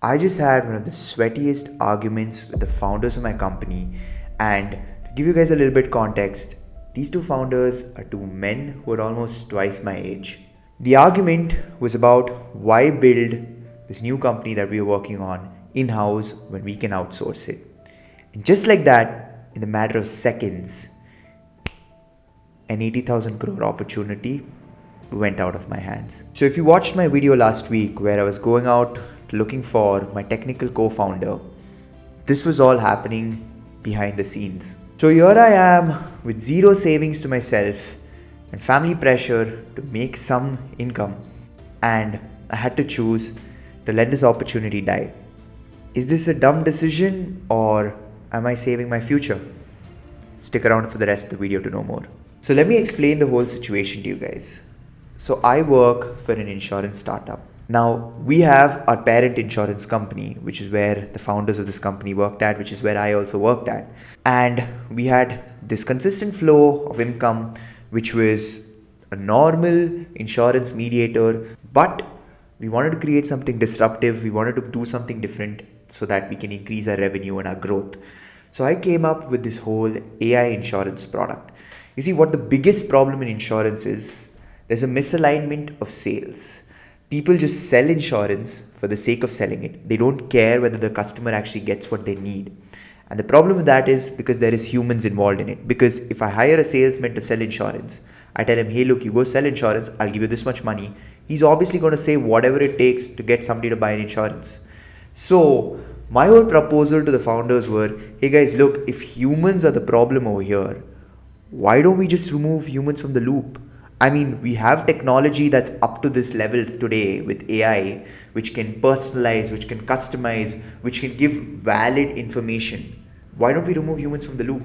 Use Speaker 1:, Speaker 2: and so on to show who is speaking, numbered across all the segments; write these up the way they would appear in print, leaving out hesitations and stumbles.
Speaker 1: I just had one of the sweatiest arguments with the founders of my company. And to give you guys a little bit context, these two founders are two men who are almost twice my age. The argument was about why build this new company that we are working on in-house when we can outsource it. And just like that, in the matter of seconds, an 80,000 crore opportunity went out of my hands. So if you watched my video last week where I was going out looking for my technical co-founder, this was all happening behind the scenes. So here I am with zero savings to myself and family pressure to make some income, and I had to choose to let this opportunity die. Is this a dumb decision or am I saving my future? Stick around for the rest of the video to know more. So let me explain the whole situation to you guys. So I work for an insurance startup. Now we have our parent insurance company, which is where the founders of this company worked at, which is where I also worked at. And we had this consistent flow of income, which was a normal insurance mediator, but we wanted to create something disruptive. We wanted to do something different so that we can increase our revenue and our growth. So I came up with this whole AI insurance product. You see, what the biggest problem in insurance is, there's a misalignment of sales. People just sell insurance for the sake of selling it. They don't care whether the customer actually gets what they need. And the problem with that is because there is humans involved in it. Because if I hire a salesman to sell insurance, I tell him, hey, look, you go sell insurance, I'll give you this much money. He's obviously going to say whatever it takes to get somebody to buy an insurance. So my whole proposal to the founders were, hey guys, look, if humans are the problem over here, why don't we just remove humans from the loop? I mean, we have technology that's up to this level today with AI, which can personalize, which can customize, which can give valid information. Why don't we remove humans from the loop?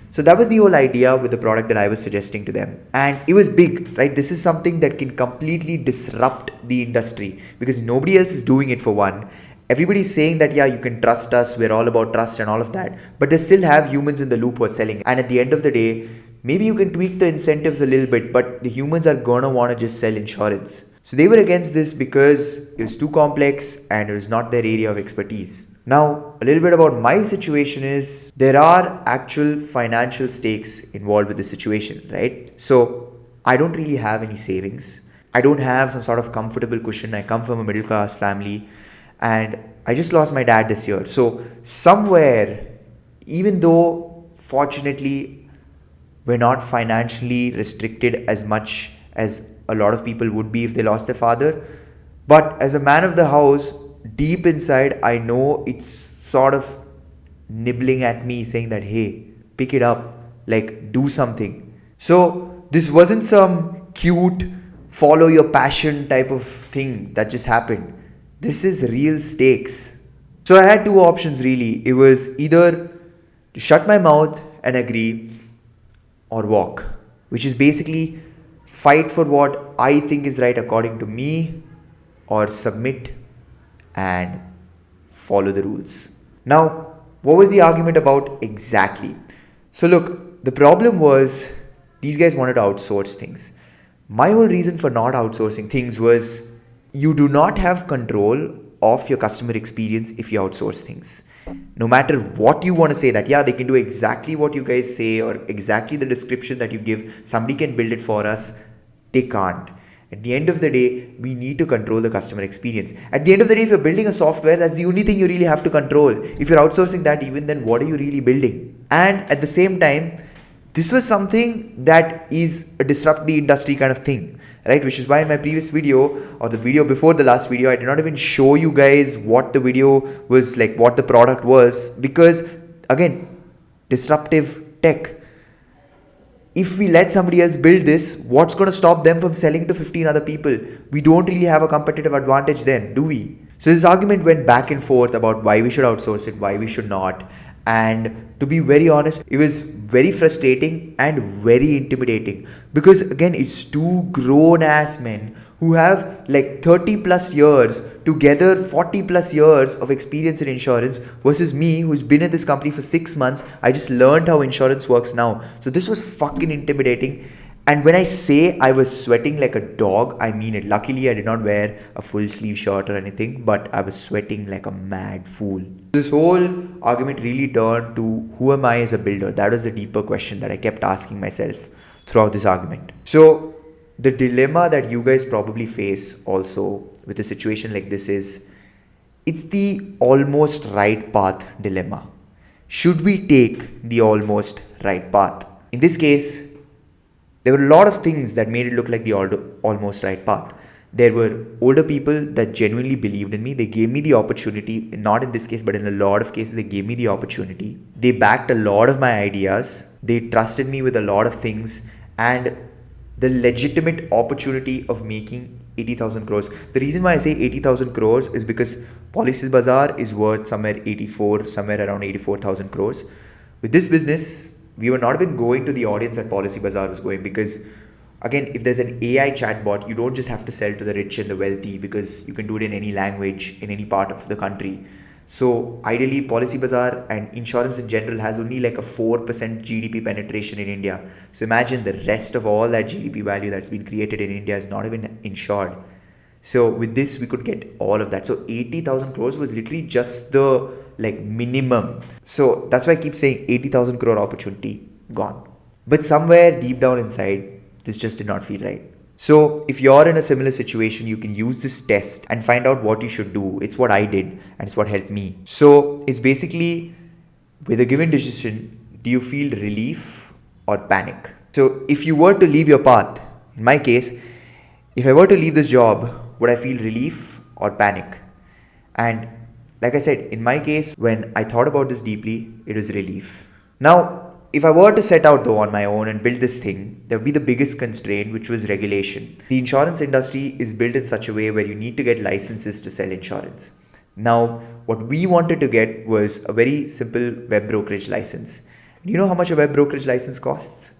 Speaker 1: So that was the whole idea with the product that I was suggesting to them. And it was big, right? This is something that can completely disrupt the industry because nobody else is doing it for one. Everybody's saying that, yeah, you can trust us. We're all about trust and all of that. But they still have humans in the loop who are selling. And at the end of the day, maybe you can tweak the incentives a little bit, but the humans are going to want to just sell insurance. So they were against this because it was too complex and it was not their area of expertise. Now, a little bit about my situation is there are actual financial stakes involved with the situation, right? So I don't really have any savings. I don't have some sort of comfortable cushion. I come from a middle class family and I just lost my dad this year. So somewhere, even though fortunately we're not financially restricted as much as a lot of people would be if they lost their father, but as a man of the house, deep inside, I know it's sort of nibbling at me saying that, hey, pick it up, like do something. So this wasn't some cute follow your passion type of thing that just happened. This is real stakes. So I had two options really. It was either to shut my mouth and agree or walk, which is basically fight for what I think is right according to me, or submit and follow the rules. Now, what was the argument about exactly? So look, the problem was these guys wanted to outsource things. My whole reason for not outsourcing things was you do not have control of your customer experience if you outsource things. No matter what you want to say that, yeah, they can do exactly what you guys say or exactly the description that you give, somebody can build it for us, they can't. At the end of the day, we need to control the customer experience. At the end of the day, if you're building a software, that's the only thing you really have to control. If you're outsourcing that, even then, what are you really building? And at the same time, this was something that is a disrupt the industry kind of thing, right? Which is why in my previous video or the video before the last video, I did not even show you guys what the video was like, what the product was, because again, disruptive tech. If we let somebody else build this, what's going to stop them from selling to 15 other people? We don't really have a competitive advantage then, do we? So this argument went back and forth about why we should outsource it, why we should not. And to be very honest, it was very frustrating and very intimidating because again, it's two grown ass men who have like 30 plus years together, 40 plus years of experience in insurance versus me who's been in this company for 6 months. I just learned how insurance works now. So this was fucking intimidating. And when I say I was sweating like a dog, I mean it. Luckily, I did not wear a full sleeve shirt or anything, but I was sweating like a mad fool. This whole argument really turned to who am I as a builder? That was the deeper question that I kept asking myself throughout this argument. So, the dilemma that you guys probably face also with a situation like this is it's the almost right path dilemma. Should we take the almost right path? In this case, there were a lot of things that made it look like the almost right path. There were older people that genuinely believed in me. They gave me the opportunity, not in this case, but in a lot of cases, they gave me the opportunity. They backed a lot of my ideas. They trusted me with a lot of things and the legitimate opportunity of making 80,000 crores. The reason why I say 80,000 crores is because Policy Bazaar is worth somewhere around 84,000 crores. With this business, we were not even going to the audience that Policy Bazaar was going because, again, if there's an AI chatbot, you don't just have to sell to the rich and the wealthy because you can do it in any language, in any part of the country. So ideally, Policy Bazaar and insurance in general has only like a 4% GDP penetration in India. So imagine the rest of all that GDP value that's been created in India is not even insured. So with this, we could get all of that. So 80,000 crores was literally just the minimum. So that's why I keep saying 80,000 crore opportunity gone. But somewhere deep down inside, this just did not feel right. So if you're in a similar situation, you can use this test and find out what you should do. It's what I did and it's what helped me. So it's basically, with a given decision, do you feel relief or panic? So if you were to leave your path, in my case, if I were to leave this job, would I feel relief or panic? And like I said, in my case, when I thought about this deeply, it was relief. Now, if I were to set out though on my own and build this thing, there would be the biggest constraint, which was regulation. The insurance industry is built in such a way where you need to get licenses to sell insurance. Now, what we wanted to get was a very simple web brokerage license. Do you know how much a web brokerage license costs?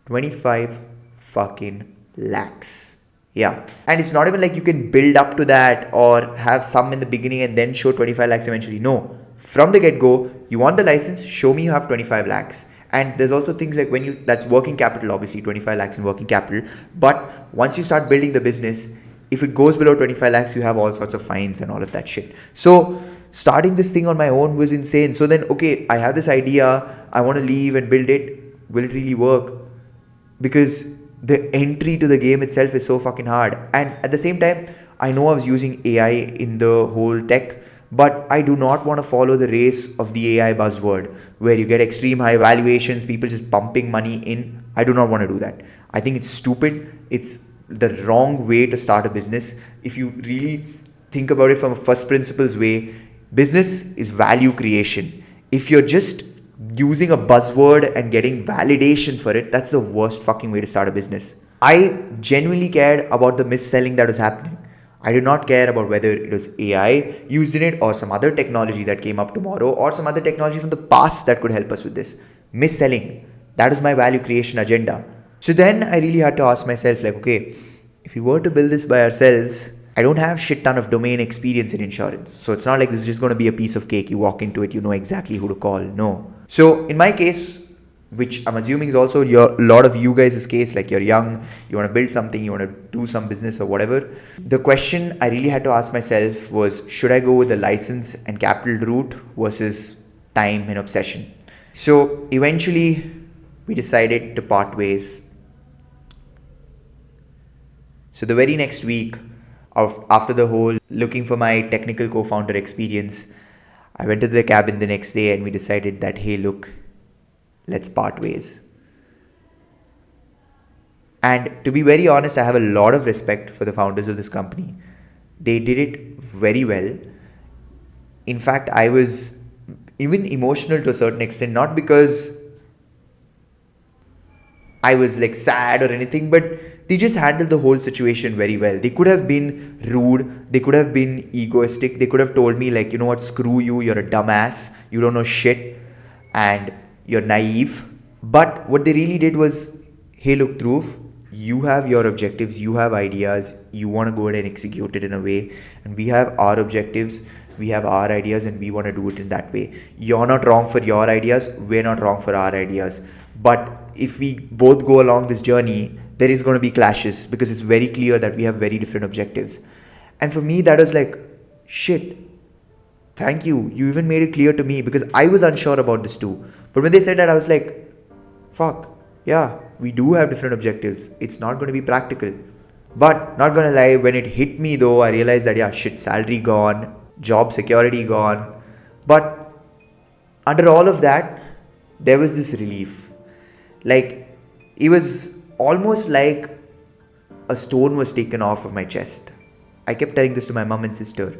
Speaker 1: 25 fucking lakhs. Yeah. And it's not even like you can build up to that or have some in the beginning and then show 25 lakhs eventually. No. From the get-go, you want the license, show me you have 25 lakhs. And there's also things like that's working capital, obviously 25 lakhs in working capital. But once you start building the business, if it goes below 25 lakhs, you have all sorts of fines and all of that shit. So starting this thing on my own was insane. So then, okay, I have this idea. I want to leave and build it. Will it really work? Because the entry to the game itself is so fucking hard. And at the same time, I know I was using AI in the whole tech, but I do not want to follow the race of the AI buzzword where you get extreme high valuations, people just pumping money in. I do not want to do that. I think it's stupid. It's the wrong way to start a business. If you really think about it from a first principles way, business is value creation. If you're just using a buzzword and getting validation for it, that's the worst fucking way to start a business. I genuinely cared about the mis-selling that was happening. I did not care about whether it was AI used in it or some other technology that came up tomorrow or some other technology from the past that could help us with this. Mis-selling. That is my value creation agenda. So then I really had to ask myself okay, if we were to build this by ourselves, I don't have shit ton of domain experience in insurance. So it's not like this is just going to be a piece of cake. You walk into it, you know exactly who to call. No. So in my case, which I'm assuming is also a lot of you guys' case, like you're young, you want to build something, you want to do some business or whatever. The question I really had to ask myself was, should I go with the license and capital route versus time and obsession? So eventually we decided to part ways. So the very next week, after the whole looking for my technical co-founder experience, I went to the cabin the next day and we decided that, hey, look, let's part ways. And to be very honest, I have a lot of respect for the founders of this company. They did it very well. In fact, I was even emotional to a certain extent, not because I was sad or anything, but they just handled the whole situation very well. They could have been rude. They could have been egoistic. They could have told me you know what, screw you, you're a dumbass. You don't know shit. And you're naive. But what they really did was, hey, look, Dhruv, you have your objectives, you have ideas, you want to go ahead and execute it in a way. And we have our objectives, we have our ideas, and we want to do it in that way. You're not wrong for your ideas, we're not wrong for our ideas. But if we both go along this journey, there is going to be clashes because it's very clear that we have very different objectives. And for me, that was like, shit, thank you. You even made it clear to me, because I was unsure about this too. But when they said that, I was like, fuck, yeah, we do have different objectives. It's not going to be practical. But not gonna lie, when it hit me though, I realized that, yeah, shit, salary gone, job security gone. But under all of that, there was this relief. Like, it was almost like a stone was taken off of my chest. I kept telling this to my mom and sister.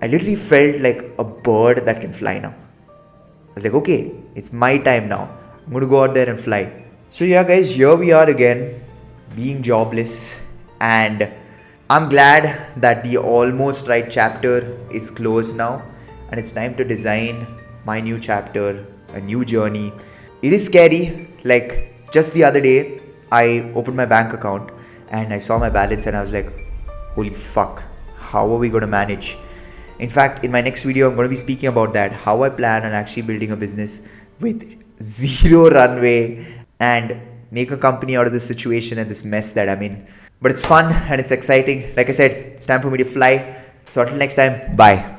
Speaker 1: I literally felt like a bird that can fly now. I was like, okay, it's my time now. I'm going to go out there and fly. So yeah, guys, here we are again, being jobless. And I'm glad that the almost right chapter is closed now. And it's time to design my new chapter, a new journey. It is scary. Like, just the other day, I opened my bank account and I saw my balance and I was like, holy fuck, how are we going to manage? In fact, in my next video, I'm going to be speaking about that, how I plan on actually building a business with zero runway and make a company out of this situation and this mess that I'm in. But it's fun and it's exciting. Like I said, it's time for me to fly. So until next time, bye.